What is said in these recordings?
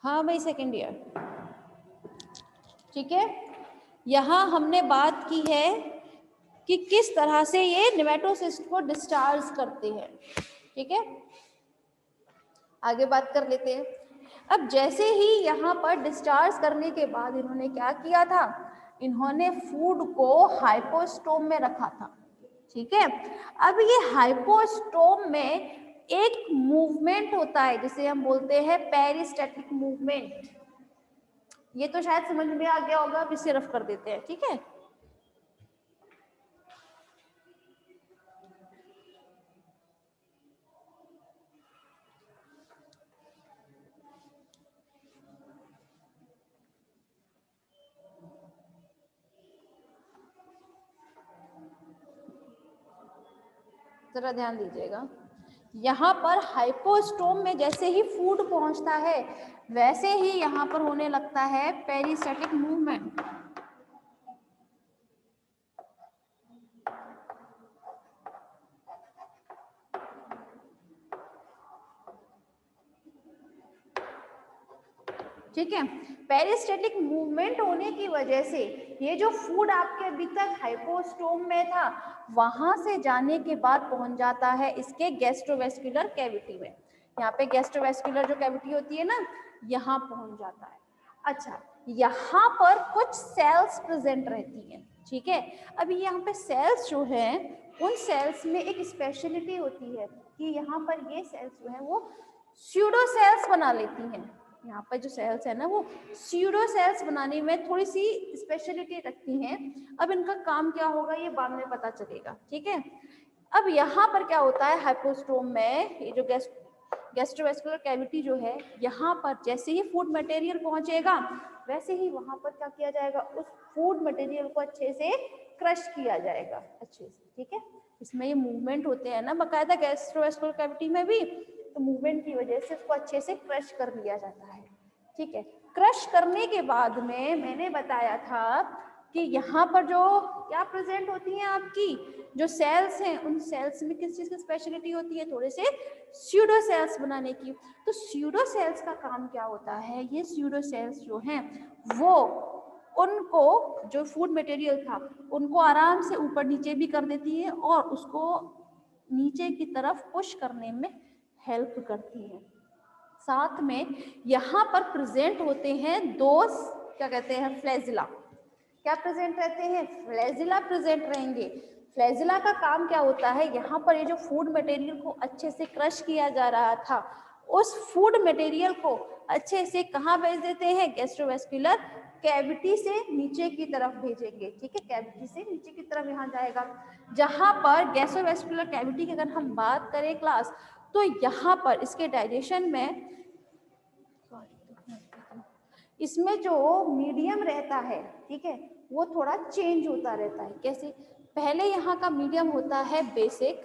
हाँ भाई, second year. ठीक है, यहाँ हमने बात की है कि किस तरह से ये नेमेटोसिस्ट को डिस्चार्ज करते हैं। ठीक है, आगे बात कर लेते हैं। अब जैसे ही यहाँ पर डिस्चार्ज करने के बाद इन्होंने क्या किया था, इन्होंने फूड को हाइपोस्टोम में रखा था। ठीक है, अब ये हाइपोस्टोम में एक मूवमेंट होता है जिसे हम बोलते हैं पेरिस्टैटिक मूवमेंट। ये तो शायद समझ में आ गया होगा, अब इसे रफ कर देते हैं। ठीक है, जरा ध्यान दीजिएगा। यहाँ पर हाइपोस्टोम में जैसे ही फूड पहुंचता है वैसे ही यहाँ पर होने लगता है पेरिस्टैटिक मूवमेंट। ठीक है, पेरिस्टैटिक मूवमेंट होने की वजह से ये जो फूड आपके अभी तक हाइपोस्टोम में था वहां से जाने के बाद पहुंच जाता है इसके गैस्ट्रोवेस्कुलर कैविटी में। यहाँ पे गैस्ट्रोवेस्कुलर जो कैविटी होती है ना, यहाँ पहुंच जाता है। अच्छा, यहाँ पर कुछ सेल्स प्रेजेंट रहती हैं। ठीक है, अभी यहाँ पे सेल्स जो है उन सेल्स में एक स्पेशलिटी होती है कि यहाँ पर ये सेल्स जो है वो स्यूडो सेल्स बना लेती हैं। यहाँ पर जो सेल्स है ना वो स्यूडो सेल्स बनाने में थोड़ी सी स्पेशलिटी रखती हैं। अब इनका काम क्या होगा ये बाद में पता चलेगा। ठीक है, अब यहाँ पर क्या होता है, हाइपोस्टोम में ये जो गैस्ट्रोवेस्कुलर कैविटी जो है, यहाँ पर जैसे ही फूड मटेरियल पहुंचेगा वैसे ही वहां पर क्या किया जाएगा, उस फूड मटेरियल को अच्छे से क्रश किया जाएगा अच्छे से। ठीक है, इसमें ये मूवमेंट होते हैं ना बकायदा गैस्ट्रोवेस्कुलर कैविटी में भी, तो मूवमेंट की वजह से उसको अच्छे से क्रश कर लिया जाता है। ठीक है, क्रश करने के बाद में मैंने बताया था कि यहाँ पर जो क्या प्रेजेंट होती हैं आपकी जो सेल्स हैं, उन सेल्स में किस चीज़ की स्पेशलिटी होती है, थोड़े से स्यूडो सेल्स बनाने की। तो स्यूडो सेल्स का काम क्या होता है, ये स्यूडो सेल्स जो हैं वो उनको जो फूड मटेरियल था उनको आराम से ऊपर नीचे भी कर देती है और उसको नीचे की तरफ पुश करने में हेल्प करती है। साथ में यहाँ पर प्रेजेंट होते हैं दो, क्या कहते हैं, फ्लैजिला। क्या प्रेजेंट रहते हैं, फ्लैजिला प्रेजेंट रहेंगे। फ्लैजिला का काम क्या होता है, यहाँ पर ये जो फूड मटेरियल को अच्छे से क्रश किया जा रहा था उस फूड मटेरियल को अच्छे से कहाँ भेज देते हैं, गैस्ट्रोवेस्कुलर कैविटी से नीचे की तरफ भेजेंगे। ठीक है, कैविटी से नीचे की तरफ यहाँ जाएगा। जहाँ पर गैस्ट्रोवेस्कुलर कैविटी की अगर हम बात करें क्लास, तो यहाँ पर इसके डाइजेशन में इसमें जो मीडियम रहता है, ठीक है, वो थोड़ा चेंज होता रहता है। कैसे, पहले यहाँ का मीडियम होता है बेसिक,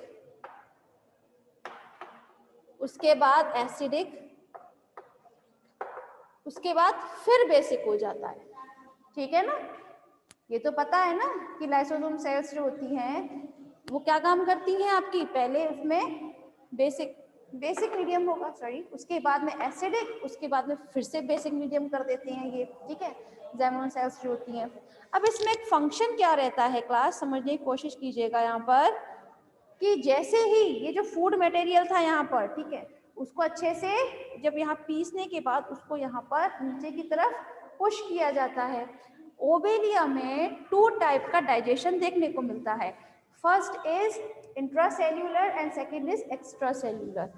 उसके बाद एसिडिक, उसके बाद फिर बेसिक हो जाता है। ठीक है ना, ये तो पता है ना कि लाइसोसोम सेल्स जो होती हैं वो क्या काम करती हैं आपकी, पहले उसमें बेसिक मीडियम होगा, सॉरी, उसके बाद में एसिडिक, उसके बाद में फिर से बेसिक मीडियम कर देते हैं ये। ठीक है, ज़ाइमोन सेल्स जो होती हैं। अब इसमें एक फंक्शन क्या रहता है क्लास, समझने की कोशिश कीजिएगा यहाँ पर, कि जैसे ही ये जो फूड मटेरियल था यहाँ पर, ठीक है, उसको अच्छे से जब यहाँ पीसने के बाद उसको यहाँ पर नीचे की तरफ पुश किया जाता है। ओबेलिया में 2 टाइप का डाइजेशन देखने को मिलता है। First is intracellular and second is extracellular.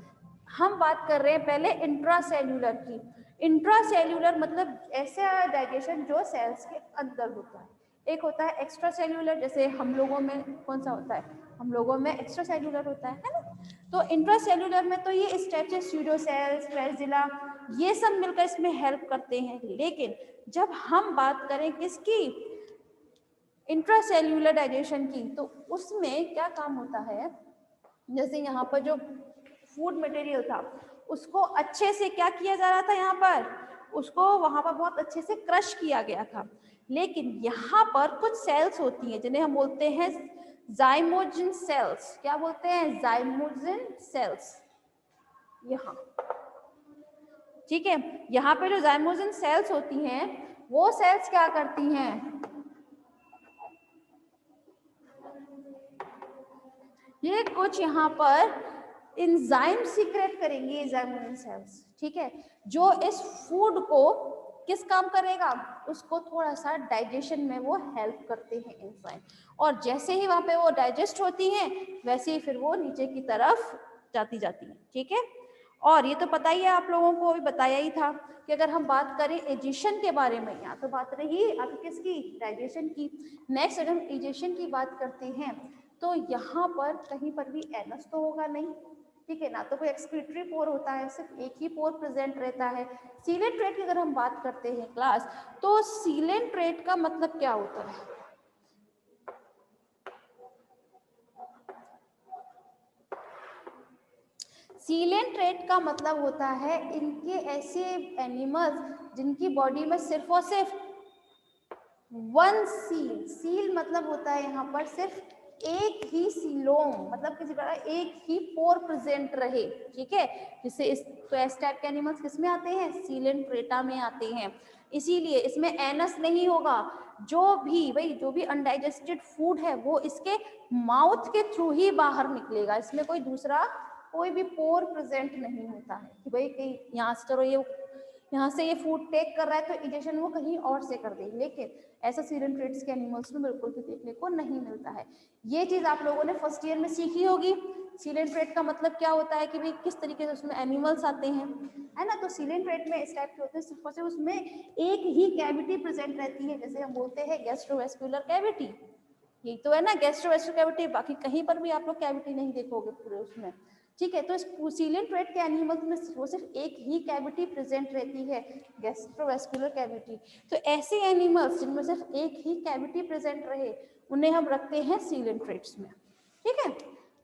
हम बात कर रहे हैं पहले इंट्रासेल्यूलर की। इंट्रासेल्यूलर मतलब ऐसा डाइजेशन जो सेल्स के अंदर होता है। एक होता है एक्स्ट्रा सेल्यूलर, जैसे हम लोगों में कौन सा होता है, हम लोगों में एक्स्ट्रा सेल्यूलर होता है ना। तो इंट्रा सेल्यूलर में तो ये स्ट्रेचेस, स्यूडो सेल्स, फ्लैजिला, ये सब मिलकर इसमें हेल्प करते हैं। लेकिन जब हम बात करें किसकी, इंट्रा सेल्यूलर डाइजेशन की, तो उसमें क्या काम होता है, जैसे यहाँ पर जो फूड मटेरियल था उसको अच्छे से क्या किया जा रहा था, यहाँ पर उसको वहां पर बहुत अच्छे से क्रश किया गया था। लेकिन यहाँ पर कुछ सेल्स होती हैं जिन्हें हम बोलते हैं जाइमोजिन सेल्स। क्या बोलते हैं, जाइमोजिन सेल्स। यहाँ ठीक है। यहाँ पे जो जाइमोसिन सेल्स होती हैं वो सेल्स क्या करती हैं, ये कुछ यहाँ पर एंजाइम सीक्रेट करेंगे जाइमोसिन सेल्स, ठीक है, जो इस फूड को किस काम करेगा, उसको थोड़ा सा डाइजेशन में वो हेल्प करते हैं एंजाइम, और जैसे ही वहां पे वो डाइजेस्ट होती हैं वैसे ही फिर वो नीचे की तरफ जाती है, ठीक है। और ये तो पता ही है आप लोगों को, भी बताया ही था कि अगर हम बात करें एजिशन के बारे में, यहाँ तो बात रही आपकी किसकी, डाइजेशन की। नेक्स्ट अगर हम एजिशन की बात करते हैं तो यहाँ पर कहीं पर भी एनस तो होगा नहीं, ठीक है ना, तो कोई एक्सक्रीटरी पोर होता है, सिर्फ एक ही पोर प्रेजेंट रहता है। सीलेंट रेट की अगर हम बात करते हैं क्लास, तो सीलेंट रेट का मतलब क्या होता है, सीलेंट रेट का मतलब होता है इनके ऐसे एनिमल्स जिनकी बॉडी में सिर्फ और सिर्फ वन सील, सील मतलब होता है यहाँ पर सिर्फ एक ही सीलोम, मतलब किसी प्रकार एक ही पोर प्रेजेंट रहे, ठीक है। जिससे इस तो इस टाइप के एनिमल्स किस में आते हैं, सीलेंट रेटा में आते हैं। इसीलिए इसमें एनस नहीं होगा, जो भी अनडाइजेस्टेड फूड है वो इसके माउथ के थ्रू ही बाहर निकलेगा, इसमें कोई दूसरा कोई भी पोर प्रेजेंट नहीं होता है कि भाई कहीं यहाँ से चलो ये यहाँ से ये फूड टेक कर रहा है तो इजेशन वो कहीं और से कर दे, लेकिन ऐसा सीलेंट रेट्स के एनिमल्स में बिल्कुल भी देखने को नहीं मिलता है। ये चीज आप लोगों ने फर्स्ट ईयर में सीखी होगी, सीलेंट रेट का मतलब क्या होता है कि भाई किस तरीके से उसमें एनिमल्स आते हैं, है ना। तो सीलेंट रेट में इस टाइप के होते हैं, सिर्फ और सिर्फ उसमें एक ही कैविटी प्रेजेंट रहती है, जैसे हम बोलते हैं गैस्ट्रोवेस्कुलर कैविटी, यही तो है ना गैस्ट्रोवेस्कुलर कैविटी, बाकी कहीं पर भी आप लोग कैविटी नहीं देखोगे पूरे उसमें, ठीक है। तो इस सीलेंट रेट के एनिमल्स में वो सिर्फ एक ही कैविटी प्रेजेंट रहती है, गैस्ट्रोवेस्कुलर कैविटी। तो ऐसे एनिमल्स जिनमें सिर्फ एक ही कैविटी प्रेजेंट रहे उन्हें हम रखते हैं सीलेंट रेट्स में, ठीक है।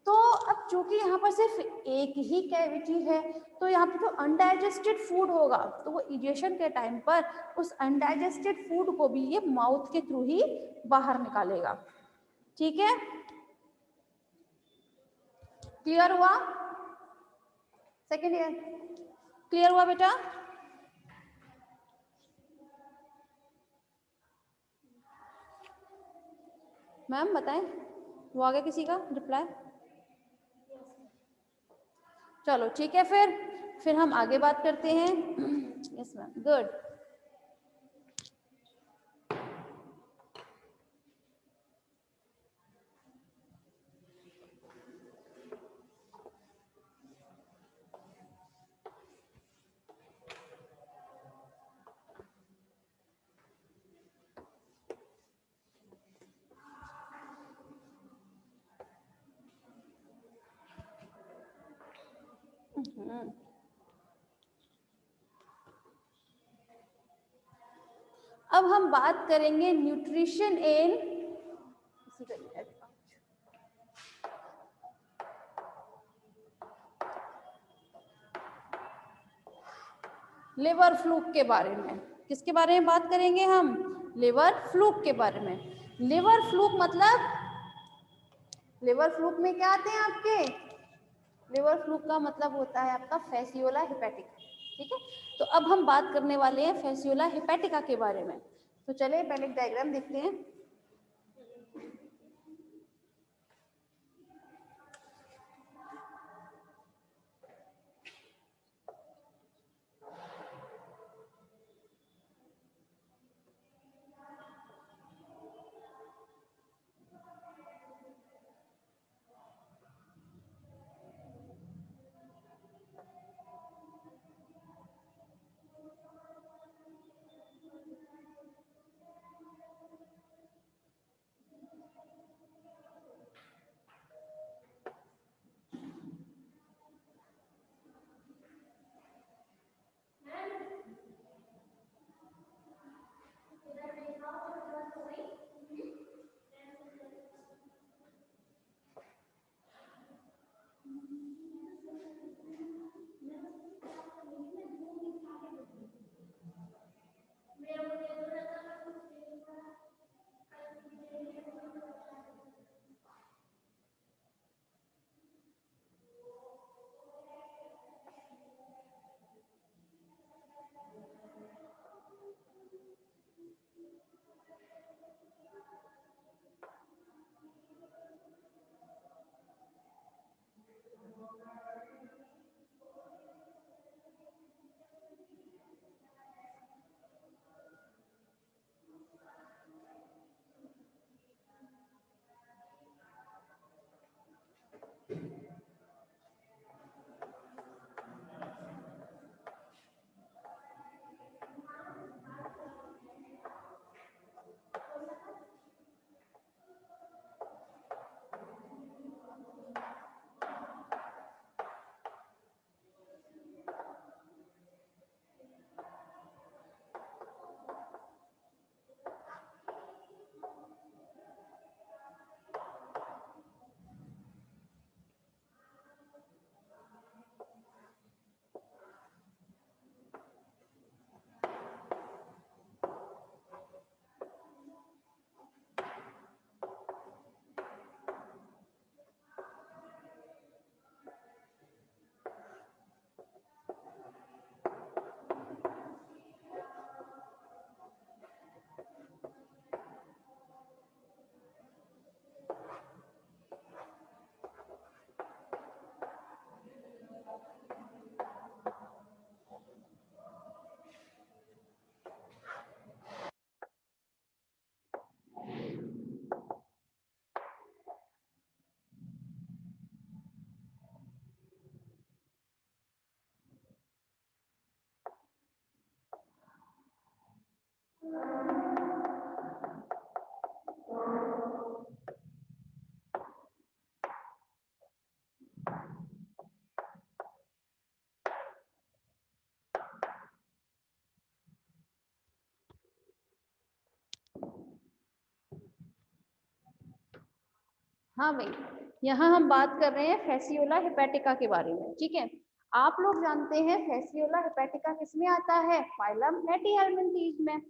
तो अब चूंकि यहाँ पर सिर्फ एक ही कैविटी है तो यहाँ पर जो अनडाइजेस्टेड फूड होगा तो वो इजेशन के टाइम पर उस अनडाइजेस्टेड फूड को भी ये माउथ के थ्रू ही बाहर निकालेगा, ठीक है। क्लियर हुआ, सेकेंड ईयर क्लियर हुआ बेटा? मैम बताएं, वो आ गया किसी का रिप्लाई? चलो ठीक है, फिर हम आगे बात करते हैं। Yes ma'am, good. अब हम बात करेंगे न्यूट्रिशन इन लिवर फ्लूक के बारे में। किसके बारे में बात करेंगे हम? लिवर फ्लूक के बारे में। लिवर फ्लूक मतलब, लिवर फ्लूक में क्या आते हैं आपके, लिवर फ्लूक का मतलब होता है आपका फैसियोला हेपेटिका, ठीक है। तो अब हम बात करने वाले हैं फैसियोला हेपेटिका के बारे में। तो चलिए पहले एक डायग्राम देखते हैं। हाँ भाई, यहाँ हम बात कर रहे हैं फेसियोला हेपेटिका के बारे में, ठीक है। आप लोग जानते हैं फेसियोला हेपेटिका किसमें आता है, फाइलम प्लेटीहेल्मिन्थीज में।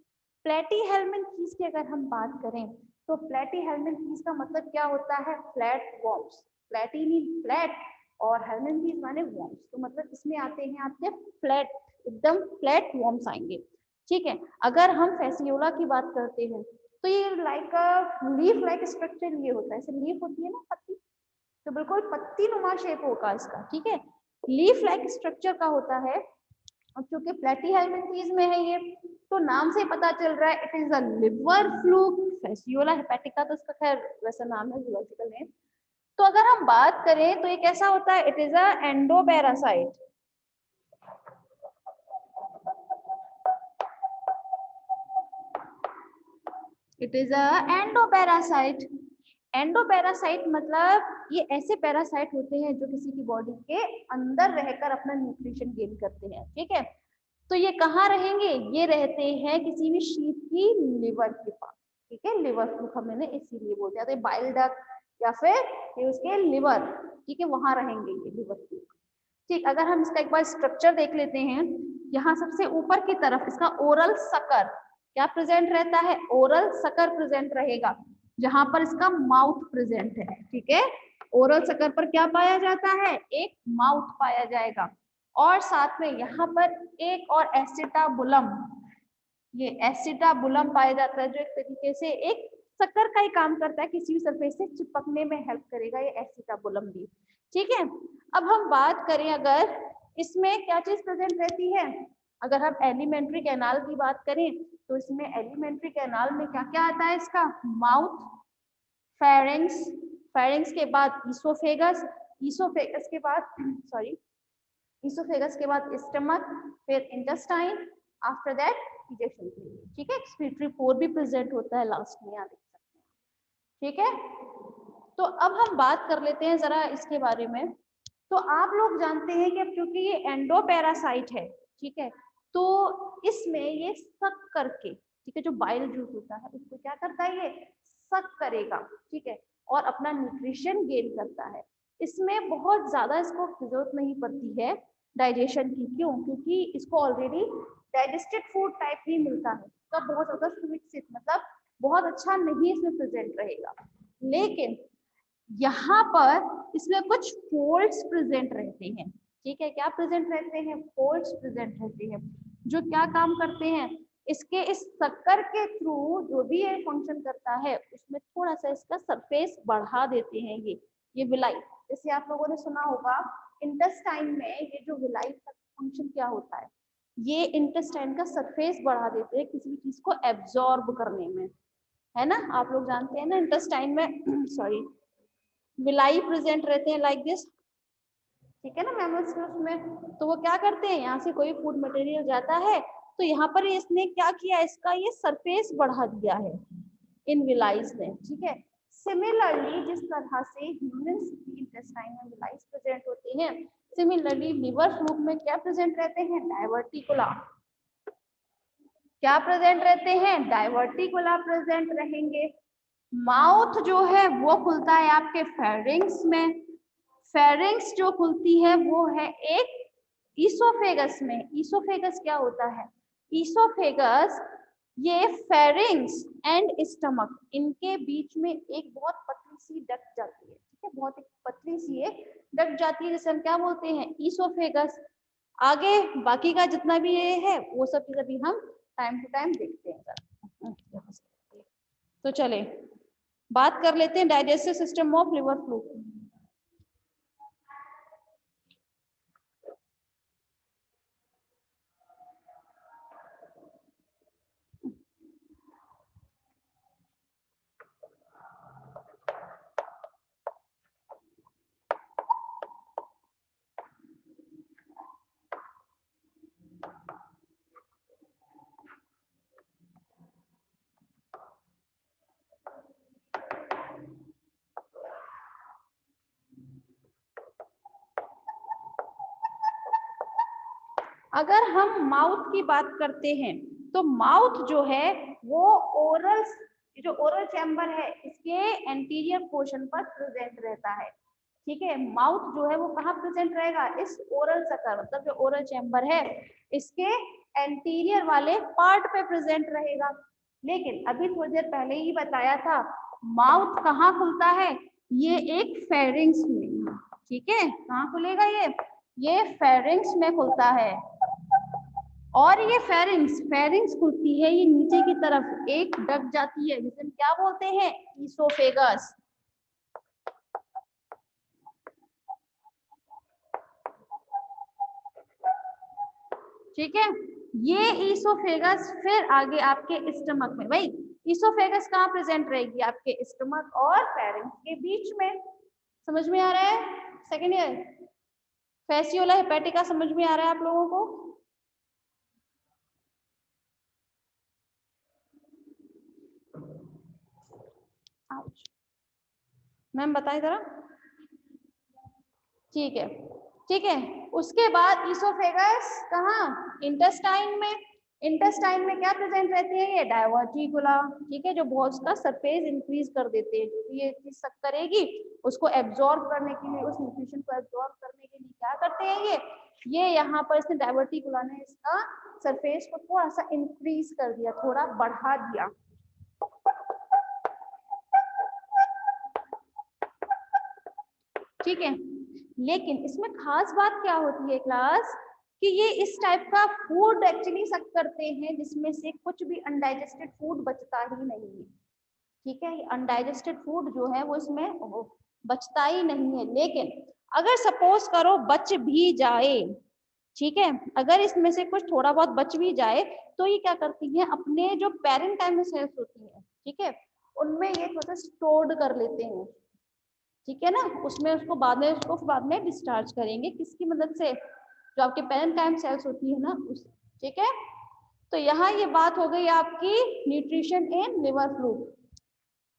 प्लेटीहेल्मिन्थीज की अगर हम बात करें तो प्लेटीहेल्मिन्थीज का मतलब क्या होता है, फ्लैट वॉर्म्स। प्लेटी मीन फ्लैट और हेल्मिन्थीज माने वॉर्म्स, तो मतलब इसमें आते हैं आपके फ्लैट, एकदम फ्लैट वॉर्म्स आएंगे, ठीक है। अगर हम फेसियोला की बात करते हैं तो ये लाइक लीफ लाइक स्ट्रक्चर ये होता है, ऐसे लीफ होती है ना पत्ती, तो बिल्कुल पत्ती नुमा शेप होगा इसका, ठीक है। लीफ लाइक स्ट्रक्चर का होता है, और क्योंकि प्लेटीहेल्मिन्थीज में है ये, तो नाम से पता चल रहा है it is a liver fluke. Fasciola hepatica तो इसका खैर वैसा नाम है, जूलॉजिकल नेम। तो अगर हम बात करें तो ये कैसा होता है, it is a endoparasite. It is a endoparasite. Endoparasite मतलब ये ऐसे पैरासाइट होते हैं जो किसी की बॉडी के अंदर रहकर अपना न्यूट्रिशन गेन करते हैं, ठीक है। तो ये कहाँ रहेंगे, ये रहते हैं किसी भी शीप की लिवर के पास, ठीक है। लिवर फ्लूक हमने इसीलिए बोलते हैं, तो बाइल डक्ट या फिर ये उसके लिवर, ठीक है, वहां रहेंगे ये लिवर फ्लूक, ठीक। अगर हम इसका एक बार स्ट्रक्चर देख लेते हैं, यहाँ सबसे ऊपर की तरफ इसका ओरल सकर क्या प्रेजेंट रहता है, ओरल सकर प्रेजेंट रहेगा, जहां पर इसका माउथ प्रेजेंट है, ठीक है। ओरल सकर पर क्या पाया जाता है, एक माउथ पाया जाएगा, और साथ में यहाँ पर एक और एसिटाबुलम, ये एसिटाबुलम पाया जाता है, जो एक तरीके से एक शक्कर का ही काम करता है, किसी भी सरफेस से चिपकने में हेल्प करेगा ये एसिटाबुलम भी, ठीक है। अब हम बात करें अगर इसमें क्या चीज प्रेजेंट रहती है, अगर हम एलिमेंट्री कैनाल की बात करें तो इसमें एलिमेंट्री कैनाल में क्या क्या आता है, इसका माउथ, फेरिंग्स, फेरिंग्स के बाद ईसोफेगस, ईसोफेगस के बाद सॉरी ईसोफेगस के बाद स्टमक, फिर इंटेस्टाइन, आफ्टर दैट डाइजेशन, ठीक है। एक्सक्रीटरी पोर भी प्रेजेंट होता है लास्ट में, यहाँ देख सकते हैं, ठीक है। तो अब हम बात कर लेते हैं जरा इसके बारे में। तो आप लोग जानते हैं कि अब क्योंकि ये एंडोपैरासाइट है, ठीक है, तो इसमें ये सक करके, ठीक है, जो बाइल जूस होता है उसको क्या करता है, ये सक करेगा, ठीक है, और अपना न्यूट्रिशन गेन करता है। इसमें बहुत ज्यादा इसको जरूरत नहीं पड़ती है डाइजेशन की, क्यों, क्योंकि इसको ऑलरेडी डाइजेस्टेड फूड टाइप ही मिलता है, तो बहुत ज्यादा स्वीट से मतलब बहुत अच्छा नहीं इसमें प्रेजेंट रहेगा। लेकिन यहाँ पर इसमें कुछ फोल्ड्स प्रेजेंट रहते हैं, ठीक है। क्या प्रेजेंट रहते हैं, फोल्ड्स प्रेजेंट रहते हैं, जो क्या काम करते हैं, इसके इस शक्कर के थ्रू जो भी ये फंक्शन करता है उसमें थोड़ा सा इसका सरफेस बढ़ा देते हैं ये विलाई। जैसे आप लोगों ने सुना होगा इंटेस्टाइन में ये जो विलाई का फंक्शन क्या होता है, ये इंटेस्टाइन का सरफेस बढ़ा देते हैं किसी भी चीज को एब्जॉर्ब करने में, है ना। आप लोग जानते हैं ना इंटेस्टाइन में सॉरी विलाई प्रेजेंट रहते हैं लाइक दिस, ठीक है ना, मैमल्स के उसमें। तो वो क्या करते हैं, यहाँ से कोई फूड मटेरियल जाता है तो यहाँ पर इसने क्या किया, इसका ये सरफेस बढ़ा दिया है इन विलाइज ने, ठीक है। सिमिलरली जिस तरह से ह्यूमंस की इंटेस्टाइन में विलाइज प्रेजेंट होते हैं, सिमिलरली लिवर फ्लूक में क्या प्रेजेंट रहते हैं, डाइवर्टिकुला, क्या प्रेजेंट रहते हैं, डाइवर्टिकुला प्रेजेंट रहेंगे। माउथ जो है वो खुलता है आपके फेरिंग्स में, फेरिंग्स जो खुलती है वो है एक ईसोफेगस में। ईसोफेगस क्या होता है, ईसोफेगस ये फेरिंग्स एंड स्टमक इनके बीच में एक बहुत पतली सी डक्ट जाती है, ठीक है, बहुत एक पतली सी एक डक्ट जाती है, जिसे हम क्या बोलते हैं, ईसोफेगस। आगे बाकी का जितना भी ये है वो सब चीज अभी हम टाइम टू टाइम देखते हैं। तो चले बात कर लेते हैं digestive system of liver fluke. अगर हम माउथ की बात करते हैं तो माउथ जो है वो ओरल ये जो ओरल चैम्बर है इसके एंटीरियर पोर्शन पर प्रेजेंट रहता है, ठीक है। माउथ जो है वो कहाँ प्रेजेंट रहेगा, इस ओरल सर्कल मतलब जो ओरल चैम्बर है इसके एंटीरियर वाले पार्ट पे प्रेजेंट रहेगा। लेकिन अभी थोड़ी देर पहले ही बताया था माउथ कहाँ खुलता है, ये एक फेरिंग्स में, ठीक है। कहाँ खुलेगा ये फेरिंग्स में खुलता है। और ये फेरिंग्स खुलती है ये नीचे की तरफ एक डक जाती है जिसे हम क्या बोलते हैं, ईसोफेगस, ठीक है। ये ईसोफेगस फिर आगे आपके स्टमक में, भाई ईसोफेगस कहाँ प्रेजेंट रहेगी, आपके स्टमक और फेरिंग्स के बीच में। समझ में आ रहा है सेकेंड ईयर, फैसियोला हेपेटिका समझ में आ रहा है आप लोगों को? मैम बताएं जरा, ठीक है ठीक है। उसके बाद ईसोफेगस कहाँ, इंटेस्टाइन में। इंटेस्टाइन में क्या प्रेजेंट रहती है, ये डायवर्टिकुला, ठीक है, जो बहुत का सरफेस इंक्रीज कर देते हैं, जो ये चीज सब करेगी उसको एब्जॉर्ब करने के लिए, उस न्यूट्रिशन को एब्जॉर्ब करने के लिए क्या करते हैं ये यहाँ पर इसने डायवर्टिकुला ने इसका सरफेस को थोड़ा सा इंक्रीज कर दिया, थोड़ा बढ़ा दिया, ठीक है। लेकिन इसमें खास बात क्या होती है क्लास, कि ये इस टाइप का फूड एक्चुअली सक करते हैं जिसमें से कुछ भी अनडाइजेस्टेड फूड बचता ही नहीं है, ठीक है। अनडाइजेस्टेड फूड जो है वो इसमें बचता ही नहीं है। लेकिन अगर सपोज करो बच भी जाए, ठीक है, अगर इसमें से कुछ थोड़ा बहुत बच भी जाए तो ये क्या करती है, अपने जो पेरेंकाइमल सेल्स होती है, ठीक है, उनमें ये थोड़ा स्टोर्ड कर लेते हैं, ठीक है ना, उसमें उसको बाद में डिस्चार्ज करेंगे, किसकी मदद से, जो आपके पेरेंकाइम सेल्स होती है ना उस, ठीक है। तो यहाँ ये बात हो गई आपकी न्यूट्रिशन इन लिवर फ्लूइड,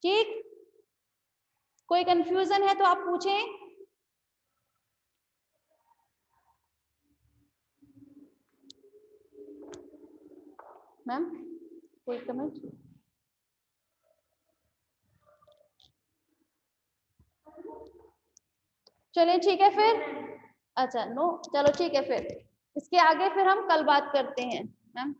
ठीक। कोई कंफ्यूजन है तो आप पूछें। मैम कोई कमेंट? चलिए ठीक है फिर, अच्छा नो चलो ठीक है फिर, इसके आगे फिर हम कल बात करते हैं मैम।